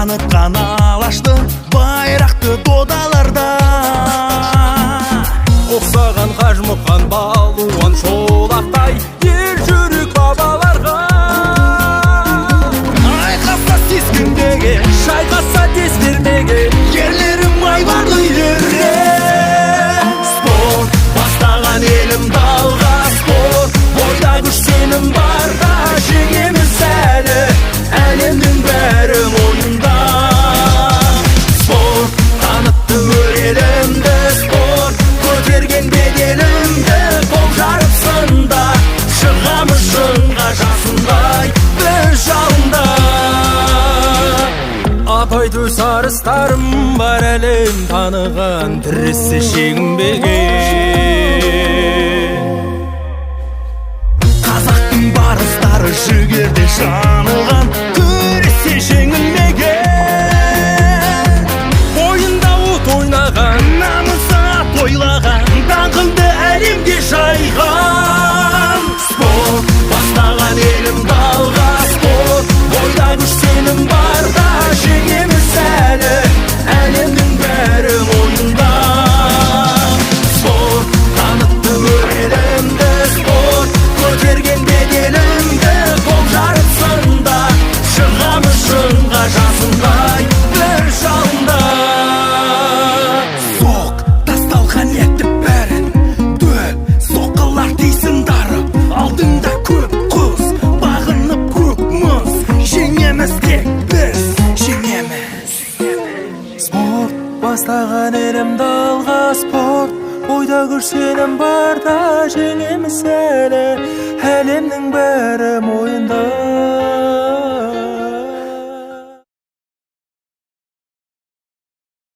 танытқан алашты байрақты додаларда. Оқсаған қажымұқан балуан шолақтай ел жүрек бабаларға. Айқаса сескенбеге, Шайқаса дес бермеге, ерлерім айбарлы ерлер. Спорт бастаған елім далға, спорт бойда күш сенім барда. Жеңеміз әлі, әлемнің бәрі мойнында. Спорт танытты өр елімді, спорт көтерген беделімді. Қол жарып сында, шығамыз шыңға жасындай біз жалында. апай төс арыстарым бар әлем таныған тірісі шегінбеген. Қазақтың барыстары жігерде жаныған, күресе жеңілмеген. Ойында от ойнаған, Намысы тойлаған, даңқыңды әлемге жайған. Спорт бастаған елім далға, спорт бойда күш сенім барда. Жеңеміз әлі, әлемнің бәрі мойнында. Спорт танытты өр елімді, спорт көтерген беделімді. Қол жарып сында, шығамыз шыңға жасындай бір жалында. Соқ тасталған етті бәрін дөп, соққылар дейсін дарып. Алдыңда көп құз, бағынып көк мұз. Жеңеміз тек біз, жеңеміз. спорт бастаған елім далға, спорт бойда күш сенім барда. Жеңеміз әлі, әлемнің бәрі мойында.